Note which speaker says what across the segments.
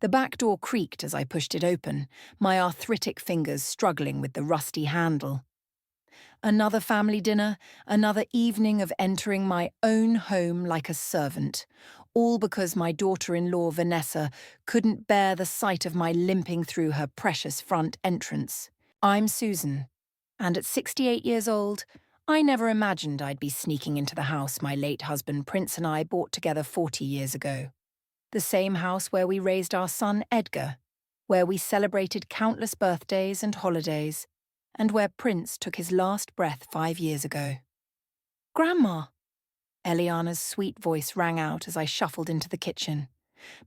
Speaker 1: The back door creaked as I pushed it open, my arthritic fingers struggling with the rusty handle. Another family dinner, another evening of entering my own home like a servant, all because my daughter-in-law Vanessa couldn't bear the sight of my limping through her precious front entrance. I'm Susan, and at 68 years old, I never imagined I'd be sneaking into the house my late husband Prince and I bought together 40 years ago. The same house where we raised our son Edgar, where we celebrated countless birthdays and holidays, and where Prince took his last breath 5 years ago. "Grandma!" Eliana's sweet voice rang out as I shuffled into the kitchen.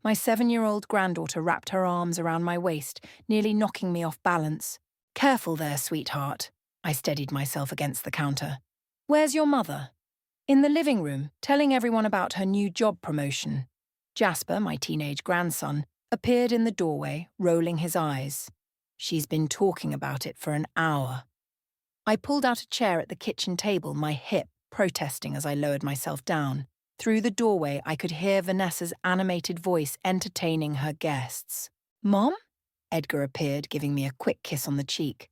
Speaker 1: My 7-year-old granddaughter wrapped her arms around my waist, nearly knocking me off balance. "Careful there, sweetheart." I steadied myself against the counter. "Where's your mother?" "In the living room, telling everyone about her new job promotion." Jasper, my teenage grandson, appeared in the doorway, rolling his eyes. "She's been talking about it for an hour." I pulled out a chair at the kitchen table, my hip protesting as I lowered myself down. Through the doorway, I could hear Vanessa's animated voice entertaining her guests. "Mom?" Edgar appeared, giving me a quick kiss on the cheek.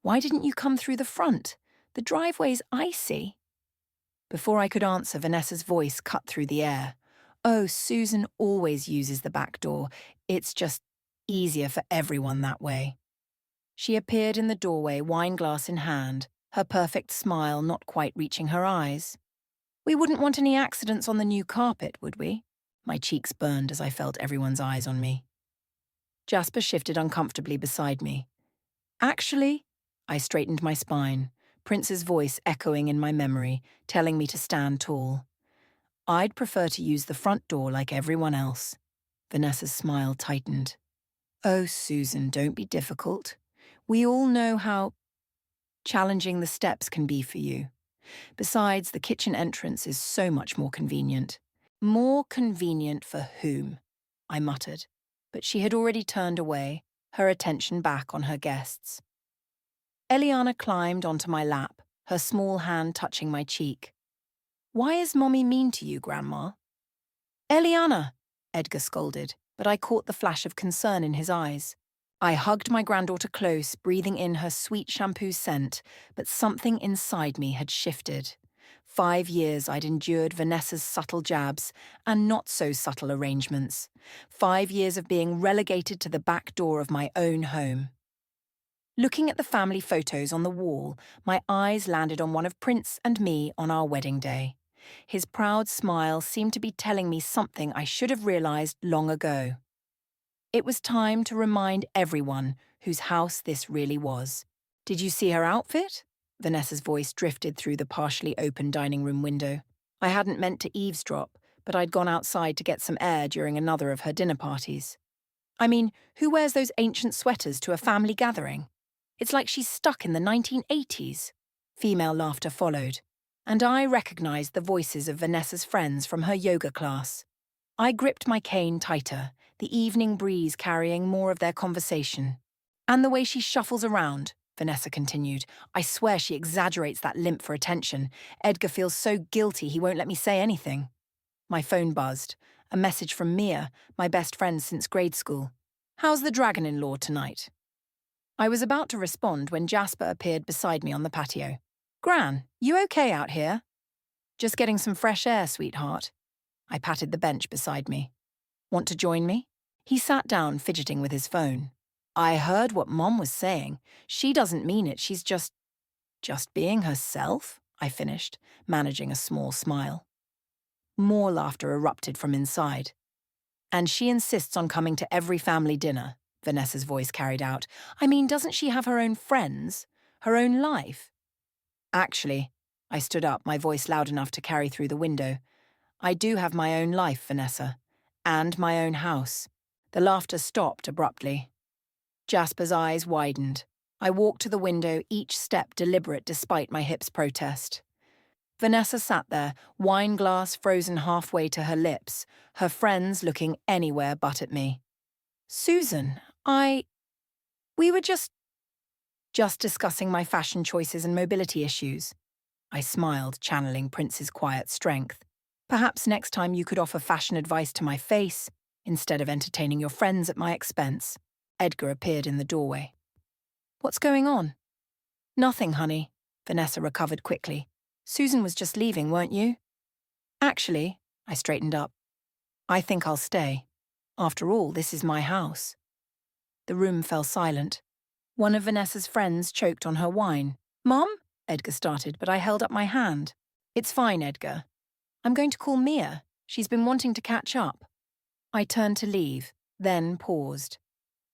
Speaker 1: "Why didn't you come through the front? The driveway's icy." Before I could answer, Vanessa's voice cut through the air. "Oh, Susan always uses the back door. It's just easier for everyone that way." She appeared in the doorway, wineglass in hand, her perfect smile not quite reaching her eyes. "We wouldn't want any accidents on the new carpet, would we?" My cheeks burned as I felt everyone's eyes on me. Jasper shifted uncomfortably beside me. "Actually," I straightened my spine, Prince's voice echoing in my memory, telling me to stand tall. "I'd prefer to use the front door like everyone else." Vanessa's smile tightened. "Oh, Susan, don't be difficult. We all know how challenging the steps can be for you. Besides, the kitchen entrance is so much more convenient." "More convenient for whom?" I muttered, but she had already turned away, her attention back on her guests. Eliana climbed onto my lap, her small hand touching my cheek. "Why is Mommy mean to you, Grandma?" "Eliana!" Edgar scolded, but I caught the flash of concern in his eyes. I hugged my granddaughter close, breathing in her sweet shampoo scent, but something inside me had shifted. 5 years I'd endured Vanessa's subtle jabs and not-so-subtle arrangements. 5 years of being relegated to the back door of my own home. Looking at the family photos on the wall, my eyes landed on one of Prince and me on our wedding day. His proud smile seemed to be telling me something I should have realized long ago. It was time to remind everyone whose house this really was. "Did you see her outfit?" Vanessa's voice drifted through the partially open dining room window. I hadn't meant to eavesdrop, but I'd gone outside to get some air during another of her dinner parties. "I mean, who wears those ancient sweaters to a family gathering? It's like she's stuck in the 1980s. Female laughter followed, and I recognized the voices of Vanessa's friends from her yoga class. I gripped my cane tighter, the evening breeze carrying more of their conversation. "And the way she shuffles around," Vanessa continued. "I swear she exaggerates that limp for attention. Edgar feels so guilty he won't let me say anything." My phone buzzed. A message from Mia, my best friend since grade school. "How's the dragon-in-law tonight?" I was about to respond when Jasper appeared beside me on the patio. "Gran, you okay out here?" "Just getting some fresh air, sweetheart." I patted the bench beside me. "Want to join me?" He sat down, fidgeting with his phone. "I heard what Mom was saying. She doesn't mean it, she's just being herself," I finished, managing a small smile. More laughter erupted from inside. "And she insists on coming to every family dinner," Vanessa's voice carried out. "I mean, doesn't she have her own friends? Her own life?" "Actually," I stood up, my voice loud enough to carry through the window, "I do have my own life, Vanessa. And my own house." The laughter stopped abruptly. Jasper's eyes widened. I walked to the window, each step deliberate despite my hip's protest. Vanessa sat there, wine glass frozen halfway to her lips, her friends looking anywhere but at me. "Susan, we were just discussing my fashion choices and mobility issues." I smiled, channeling Prince's quiet strength. "Perhaps next time you could offer fashion advice to my face." instead of entertaining your friends at my expense. Edgar appeared in the doorway. What's going on? Nothing, honey. Vanessa recovered quickly. Susan was just leaving, weren't you? Actually, I straightened up. I think I'll stay. After all, this is my house. The room fell silent. One of Vanessa's friends choked on her wine. Mom? Edgar started, but I held up my hand. It's fine, Edgar. I'm going to call Mia. She's been wanting to catch up. I turned to leave, then paused.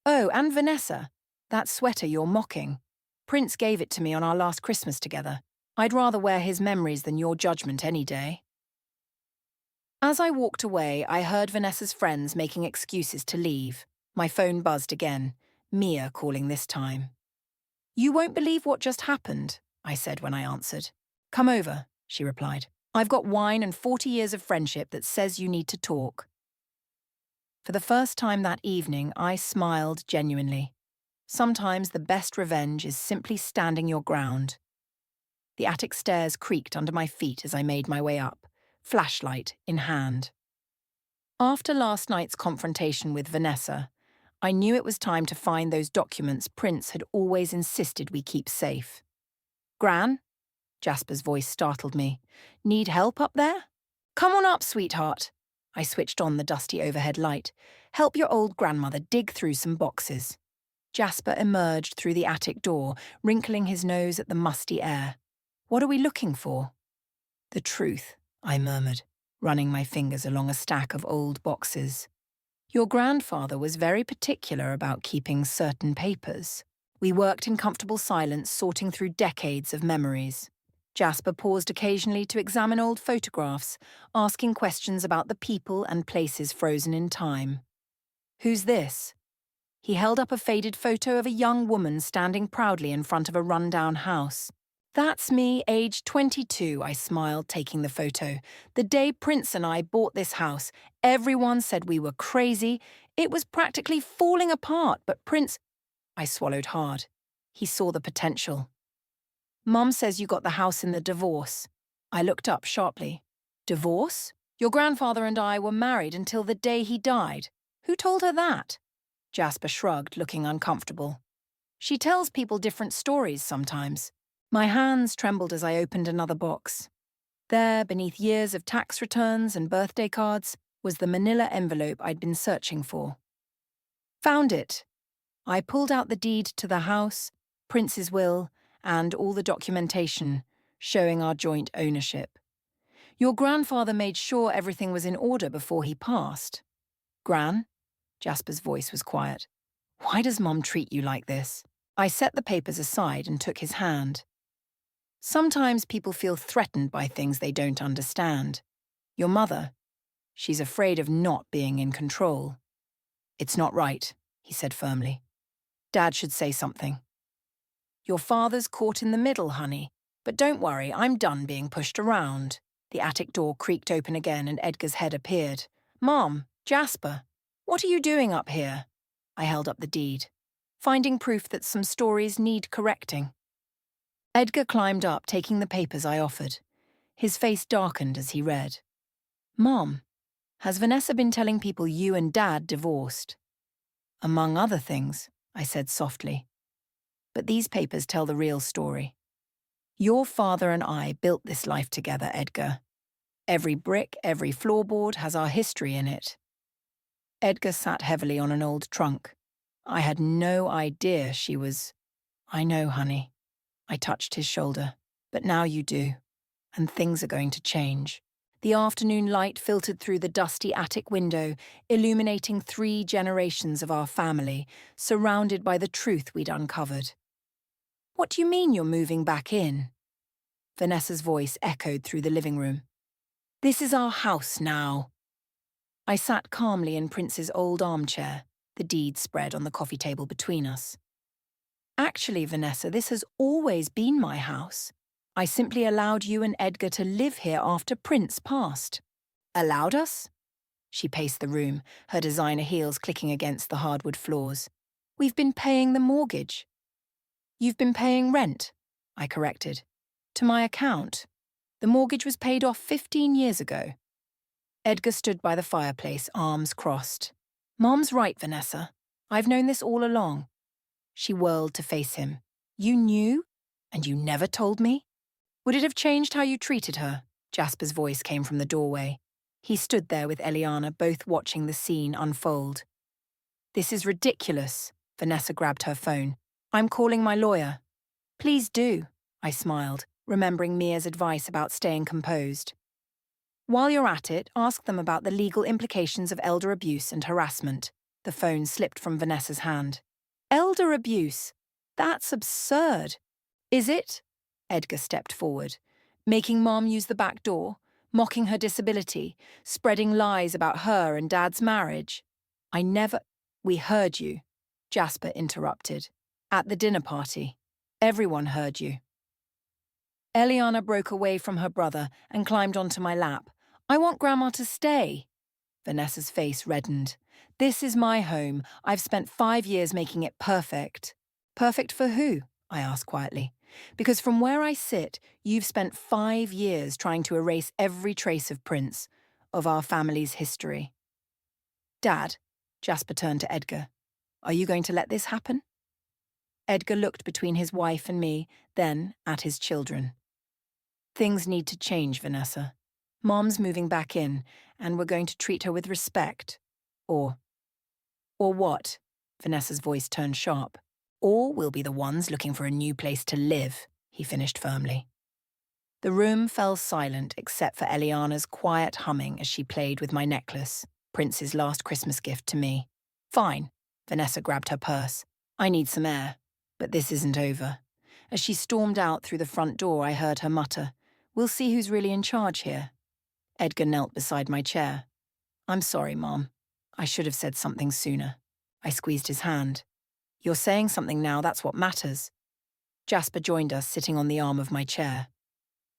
Speaker 1: Oh, and Vanessa, that sweater you're mocking. Prince gave it to me on our last Christmas together. I'd rather wear his memories than your judgment any day. As I walked away, I heard Vanessa's friends making excuses to leave. My phone buzzed again, Mia calling this time. You won't believe what just happened, I said when I answered. Come over, she replied. I've got wine and 40 years of friendship that says you need to talk. For the first time that evening, I smiled genuinely. Sometimes the best revenge is simply standing your ground. The attic stairs creaked under my feet as I made my way up, flashlight in hand. After last night's confrontation with Vanessa, I knew it was time to find those documents Prince had always insisted we keep safe. Gran? Jasper's voice startled me. Need help up there? Come on up, sweetheart. I switched on the dusty overhead light. Help your old grandmother dig through some boxes. Jasper emerged through the attic door, wrinkling his nose at the musty air. What are we looking for? The truth, I murmured, running my fingers along a stack of old boxes. Your grandfather was very particular about keeping certain papers. We worked in comfortable silence, sorting through decades of memories. Jasper paused occasionally to examine old photographs, asking questions about the people and places frozen in time. Who's this? He held up a faded photo of a young woman standing proudly in front of a run-down house. That's me, age 22, I smiled, taking the photo. The day Prince and I bought this house, everyone said we were crazy. It was practically falling apart, but Prince... I swallowed hard. He saw the potential. Mum says you got the house in the divorce. I looked up sharply. Divorce? Your grandfather and I were married until the day he died. Who told her that? Jasper shrugged, looking uncomfortable. She tells people different stories sometimes. My hands trembled as I opened another box. There, beneath years of tax returns and birthday cards, was the manila envelope I'd been searching for. Found it. I pulled out the deed to the house, Prince's will, and all the documentation, showing our joint ownership. Your grandfather made sure everything was in order before he passed. Gran? Jasper's voice was quiet. Why does Mum treat you like this? I set the papers aside and took his hand. Sometimes people feel threatened by things they don't understand. Your mother, she's afraid of not being in control. It's not right, he said firmly. Dad should say something. Your father's caught in the middle, honey. But don't worry, I'm done being pushed around. The attic door creaked open again and Edgar's head appeared. Mom, Jasper, what are you doing up here? I held up the deed, finding proof that some stories need correcting. Edgar climbed up, taking the papers I offered. His face darkened as he read. Mom, has Vanessa been telling people you and Dad divorced? Among other things, I said softly. But these papers tell the real story. Your father and I built this life together, Edgar. Every brick, every floorboard has our history in it. Edgar sat heavily on an old trunk. I had no idea she was... I know, honey. I touched his shoulder. But now you do. And things are going to change. The afternoon light filtered through the dusty attic window, illuminating 3 generations of our family, surrounded by the truth we'd uncovered. What do you mean you're moving back in? Vanessa's voice echoed through the living room. This is our house now. I sat calmly in Prince's old armchair, the deed spread on the coffee table between us. Actually, Vanessa, this has always been my house. I simply allowed you and Edgar to live here after Prince passed. Allowed us? She paced the room, her designer heels clicking against the hardwood floors. We've been paying the mortgage. You've been paying rent, I corrected. To my account. The mortgage was paid off 15 years ago. Edgar stood by the fireplace, arms crossed. Mom's right, Vanessa. I've known this all along. She whirled to face him. You knew? And you never told me? Would it have changed how you treated her? Jasper's voice came from the doorway. He stood there with Eliana, both watching the scene unfold. This is ridiculous. Vanessa grabbed her phone. I'm calling my lawyer. Please do, I smiled, remembering Mia's advice about staying composed. While you're at it, ask them about the legal implications of elder abuse and harassment. The phone slipped from Vanessa's hand. Elder abuse? That's absurd. Is it? Edgar stepped forward. Making Mom use the back door, mocking her disability, spreading lies about her and Dad's marriage. I never... We heard you, Jasper interrupted. At the dinner party. Everyone heard you. Eliana broke away from her brother and climbed onto my lap. I want Grandma to stay. Vanessa's face reddened. This is my home. I've spent 5 years making it perfect. Perfect for who? I asked quietly. Because from where I sit, you've spent 5 years trying to erase every trace of Prince, of our family's history. Dad, Jasper turned to Edgar. Are you going to let this happen? Edgar looked between his wife and me, then at his children. Things need to change, Vanessa. Mom's moving back in, and we're going to treat her with respect. Or what? Vanessa's voice turned sharp. Or we'll be the ones looking for a new place to live, he finished firmly. The room fell silent except for Eliana's quiet humming as she played with my necklace, Prince's last Christmas gift to me. Fine, Vanessa grabbed her purse. I need some air, but this isn't over. As she stormed out through the front door, I heard her mutter, We'll see who's really in charge here. Edgar knelt beside my chair. I'm sorry, Mom. I should have said something sooner. I squeezed his hand. You're saying something now, that's what matters. Jasper joined us, sitting on the arm of my chair.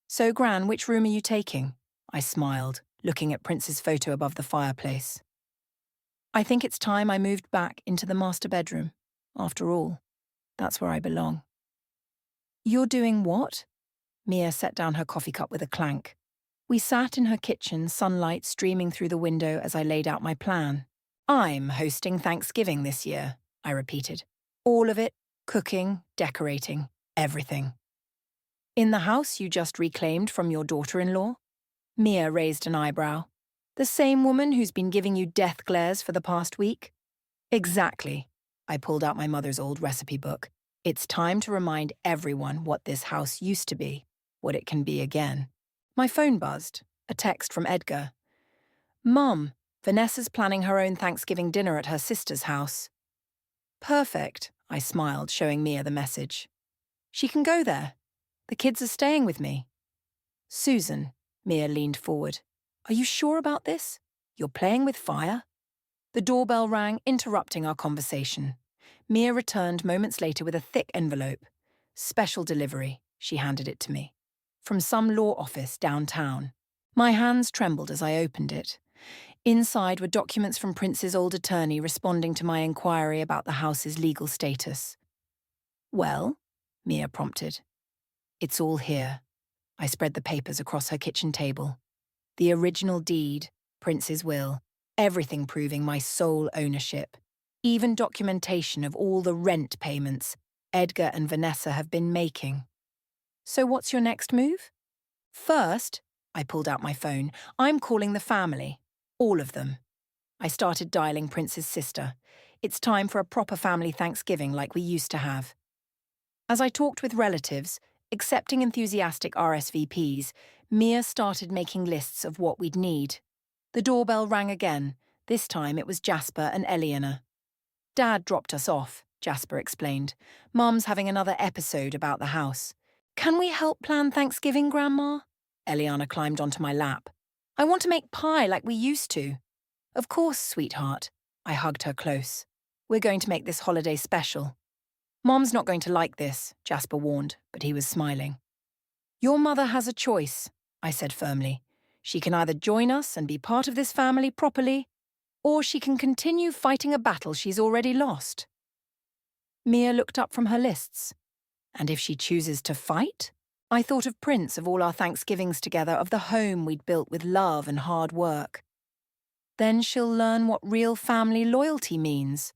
Speaker 1: So, Gran, which room are you taking? I smiled, looking at Prince's photo above the fireplace. I think it's time I moved back into the master bedroom. After all, that's where I belong. You're doing what? Mia set down her coffee cup with a clank. We sat in her kitchen, sunlight streaming through the window as I laid out my plan. I'm hosting Thanksgiving this year, I repeated. All of it, cooking, decorating, everything. In the house you just reclaimed from your daughter-in-law? Mia raised an eyebrow. The same woman who's been giving you death glares for the past week? Exactly. I pulled out my mother's old recipe book. It's time to remind everyone what this house used to be, what it can be again. My phone buzzed, a text from Edgar. Mum, Vanessa's planning her own Thanksgiving dinner at her sister's house. Perfect, I smiled, showing Mia the message. She can go there. The kids are staying with me. Susan, Mia leaned forward. Are you sure about this? You're playing with fire? The doorbell rang, interrupting our conversation. Mia returned moments later with a thick envelope. Special delivery, she handed it to me. From some law office downtown. My hands trembled as I opened it. Inside were documents from Prince's old attorney responding to my inquiry about the house's legal status. Well, Mia prompted. It's all here. I spread the papers across her kitchen table. The original deed, Prince's will, everything proving my sole ownership. Even documentation of all the rent payments Edgar and Vanessa have been making. So what's your next move? First, I pulled out my phone, I'm calling the family. All of them. I started dialing Prince's sister. It's time for a proper family Thanksgiving like we used to have. As I talked with relatives, accepting enthusiastic RSVPs, Mia started making lists of what we'd need. The doorbell rang again. This time it was Jasper and Eliana. Dad dropped us off, Jasper explained. Mum's having another episode about the house. Can we help plan Thanksgiving, Grandma? Eliana climbed onto my lap. I want to make pie like we used to. Of course, sweetheart. I hugged her close. We're going to make this holiday special. Mom's not going to like this, Jasper warned, but he was smiling. Your mother has a choice, I said firmly. She can either join us and be part of this family properly, or she can continue fighting a battle she's already lost. Mia looked up from her lists. And if she chooses to fight? I thought of Prince, of all our Thanksgivings together, of the home we'd built with love and hard work. Then she'll learn what real family loyalty means.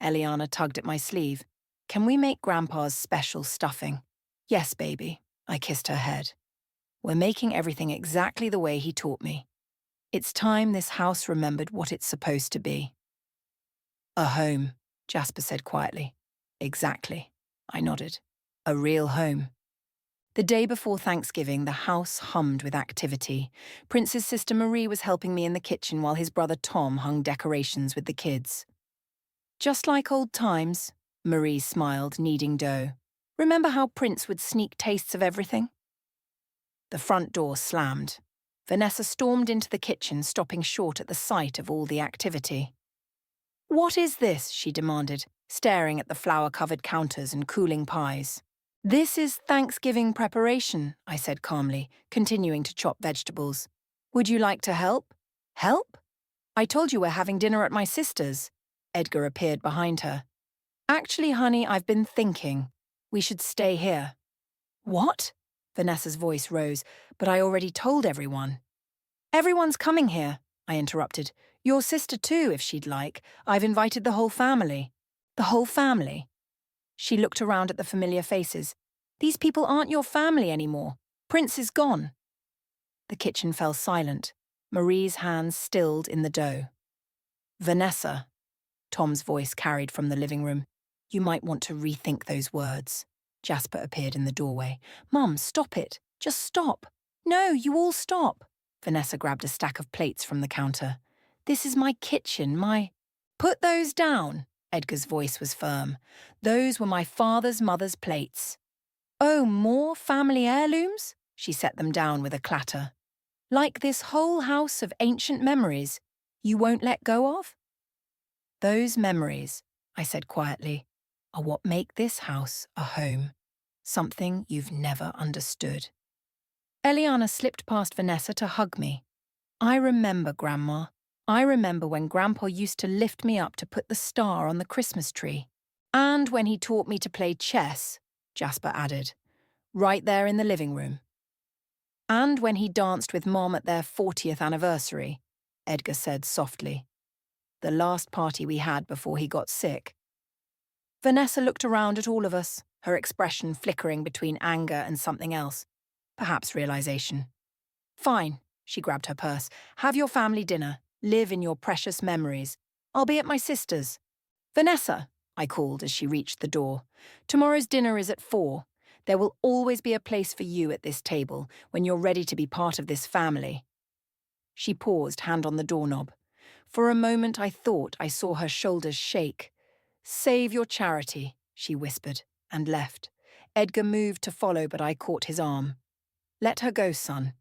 Speaker 1: Eliana tugged at my sleeve. Can we make Grandpa's special stuffing? Yes, baby. I kissed her head. We're making everything exactly the way he taught me. It's time this house remembered what it's supposed to be. A home, Jasper said quietly. Exactly, I nodded. A real home. The day before Thanksgiving, the house hummed with activity. Prince's sister Marie was helping me in the kitchen while his brother Tom hung decorations with the kids. Just like old times, Marie smiled, kneading dough. Remember how Prince would sneak tastes of everything? The front door slammed. Vanessa stormed into the kitchen, stopping short at the sight of all the activity. What is this? She demanded, staring at the flour-covered counters and cooling pies. This is Thanksgiving preparation, I said calmly, continuing to chop vegetables. Would you like to help? Help? I told you we're having dinner at my sister's. Edgar appeared behind her. Actually, honey, I've been thinking. We should stay here. What? Vanessa's voice rose, but I already told everyone. Everyone's coming here, I interrupted. Your sister too, if she'd like. I've invited the whole family. The whole family? She looked around at the familiar faces. These people aren't your family anymore. Prince is gone. The kitchen fell silent. Marie's hands stilled in the dough. Vanessa, Tom's voice carried from the living room. You might want to rethink those words. Jasper appeared in the doorway. Mum, stop it. Just stop. No, you all stop. Vanessa grabbed a stack of plates from the counter. This is my kitchen, my... Put those down. Edgar's voice was firm. Those were my father's mother's plates. Oh, more family heirlooms? She set them down with a clatter. Like this whole house of ancient memories you won't let go of? Those memories, I said quietly, are what make this house a home. Something you've never understood. Eliana slipped past Vanessa to hug me. I remember, Grandma. I remember when Grandpa used to lift me up to put the star on the Christmas tree. And when he taught me to play chess, Jasper added, right there in the living room. And when he danced with Mom at their 40th anniversary, Edgar said softly. The last party we had before he got sick. Vanessa looked around at all of us, her expression flickering between anger and something else. Perhaps realization. Fine, she grabbed her purse. Have your family dinner. Live in your precious memories. I'll be at my sister's. Vanessa, I called as she reached the door. Tomorrow's dinner is at 4. There will always be a place for you at this table when you're ready to be part of this family. She paused, hand on the doorknob. For a moment I thought I saw her shoulders shake. Save your charity, she whispered, and left. Edgar moved to follow, but I caught his arm. Let her go, son.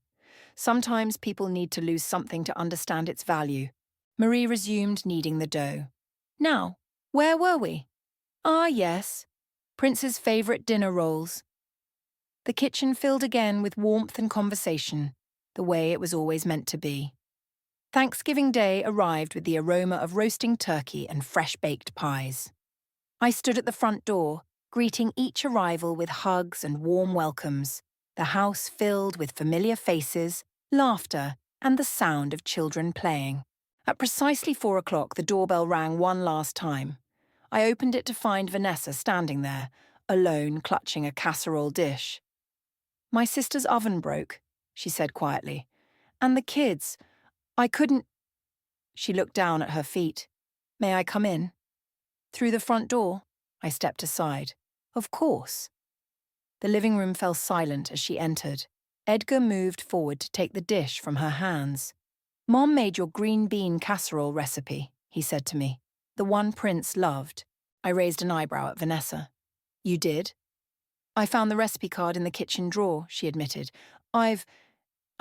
Speaker 1: Sometimes people need to lose something to understand its value. Marie resumed kneading the dough. Now, where were we? Ah, yes. Prince's favourite dinner rolls. The kitchen filled again with warmth and conversation, the way it was always meant to be. Thanksgiving Day arrived with the aroma of roasting turkey and fresh-baked pies. I stood at the front door, greeting each arrival with hugs and warm welcomes, the house filled with familiar faces, laughter, and the sound of children playing. At precisely 4 o'clock, the doorbell rang one last time. I opened it to find Vanessa standing there, alone, clutching a casserole dish. My sister's oven broke, she said quietly. And the kids. I couldn't... She looked down at her feet. May I come in? Through the front door? I stepped aside. Of course. The living room fell silent as she entered. Edgar moved forward to take the dish from her hands. Mom made your green bean casserole recipe, he said to me. The one Prince loved. I raised an eyebrow at Vanessa. You did? I found the recipe card in the kitchen drawer, she admitted. I've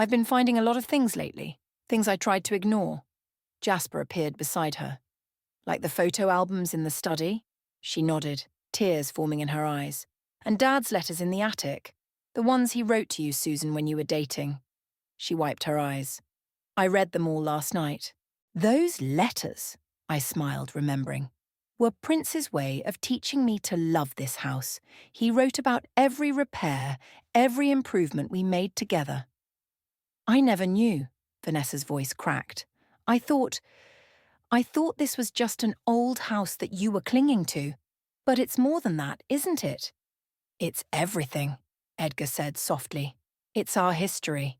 Speaker 1: been finding a lot of things lately. Things I tried to ignore. Jasper appeared beside her. Like the photo albums in the study? She nodded, tears forming in her eyes. And Dad's letters in the attic. The ones he wrote to you, Susan, when you were dating. She wiped her eyes. I read them all last night. Those letters, I smiled, remembering, were Prince's way of teaching me to love this house. He wrote about every repair, every improvement we made together. I never knew, Vanessa's voice cracked. I thought, I thought this was just an old house that you were clinging to. But it's more than that, isn't it? It's everything, Edgar said softly. It's our history.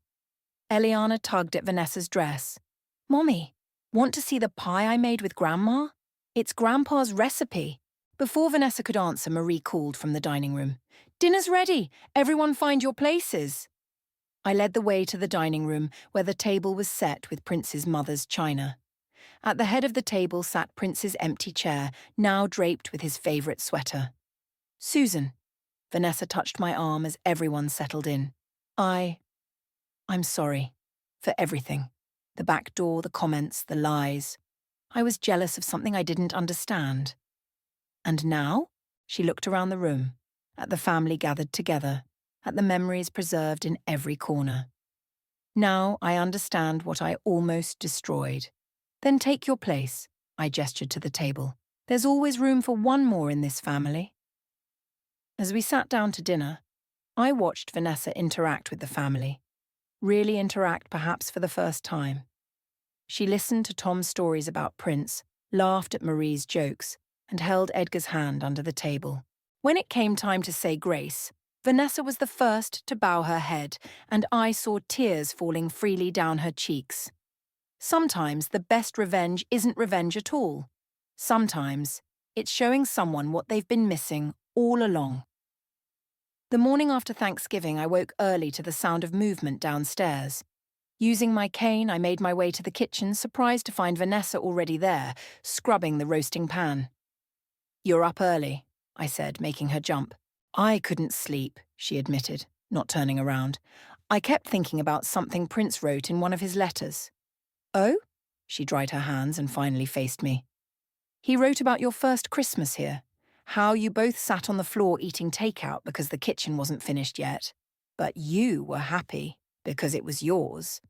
Speaker 1: Eliana tugged at Vanessa's dress. Mommy, want to see the pie I made with Grandma? It's Grandpa's recipe. Before Vanessa could answer, Marie called from the dining room. Dinner's ready. Everyone find your places. I led the way to the dining room, where the table was set with Prince's mother's china. At the head of the table sat Prince's empty chair, now draped with his favourite sweater. Susan. Vanessa touched my arm as everyone settled in. I'm sorry. For everything. The back door, the comments, the lies. I was jealous of something I didn't understand. And now? She looked around the room, at the family gathered together, at the memories preserved in every corner. Now I understand what I almost destroyed. Then take your place, I gestured to the table. There's always room for one more in this family. As we sat down to dinner, I watched Vanessa interact with the family. Really interact perhaps for the first time. She listened to Tom's stories about Prince, laughed at Marie's jokes, and held Edgar's hand under the table. When it came time to say grace, Vanessa was the first to bow her head, and I saw tears falling freely down her cheeks. Sometimes the best revenge isn't revenge at all. Sometimes it's showing someone what they've been missing all along. The morning after Thanksgiving, I woke early to the sound of movement downstairs. Using my cane, I made my way to the kitchen, surprised to find Vanessa already there, scrubbing the roasting pan. You're up early, I said, making her jump. I couldn't sleep, she admitted, not turning around. I kept thinking about something Prince wrote in one of his letters. Oh? She dried her hands and finally faced me. He wrote about your first Christmas here. How you both sat on the floor eating takeout because the kitchen wasn't finished yet. But you were happy because it was yours.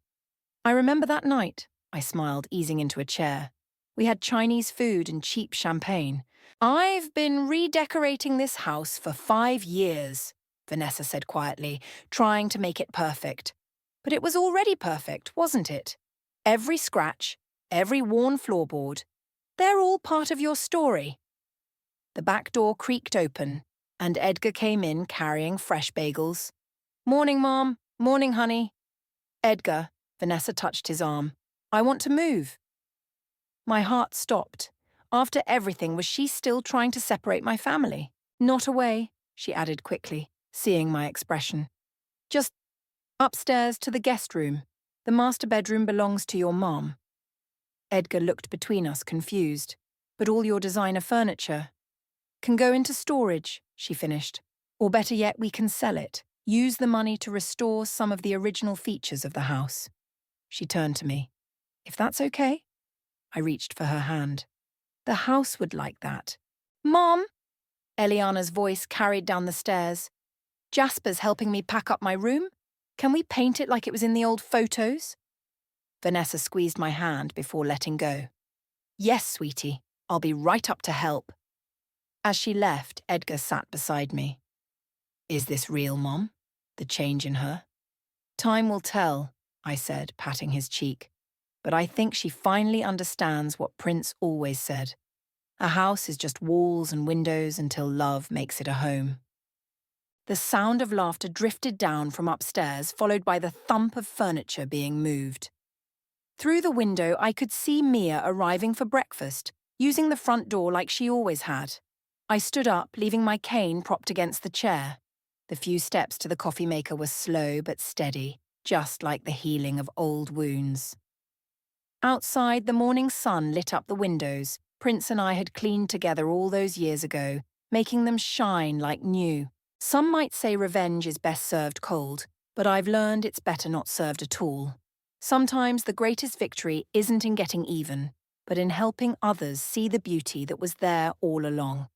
Speaker 1: I remember that night, I smiled, easing into a chair. We had Chinese food and cheap champagne. I've been redecorating this house for 5 years, Vanessa said quietly, trying to make it perfect. But it was already perfect, wasn't it? Every scratch, every worn floorboard. They're all part of your story. The back door creaked open, and Edgar came in carrying fresh bagels. Morning, Mom. Morning, honey. Edgar, Vanessa touched his arm. I want to move. My heart stopped. After everything, was she still trying to separate my family? Not away, she added quickly, seeing my expression. Just upstairs to the guest room. The master bedroom belongs to your mom. Edgar looked between us, confused. But all your designer furniture can go into storage, she finished. Or better yet, we can sell it. Use the money to restore some of the original features of the house. She turned to me. If that's okay? I reached for her hand. The house would like that. Mom! Eliana's voice carried down the stairs. Jasper's helping me pack up my room. Can we paint it like it was in the old photos? Vanessa squeezed my hand before letting go. Yes, sweetie. I'll be right up to help. As she left, Edgar sat beside me. Is this real, Mom? The change in her? Time will tell, I said, patting his cheek. But I think she finally understands what Prince always said. A house is just walls and windows until love makes it a home. The sound of laughter drifted down from upstairs, followed by the thump of furniture being moved. Through the window, I could see Mia arriving for breakfast, using the front door like she always had. I stood up, leaving my cane propped against the chair. The few steps to the coffee maker were slow but steady, just like the healing of old wounds. Outside, the morning sun lit up the windows. Prince and I had cleaned together all those years ago, making them shine like new. Some might say revenge is best served cold, but I've learned it's better not served at all. Sometimes the greatest victory isn't in getting even, but in helping others see the beauty that was there all along.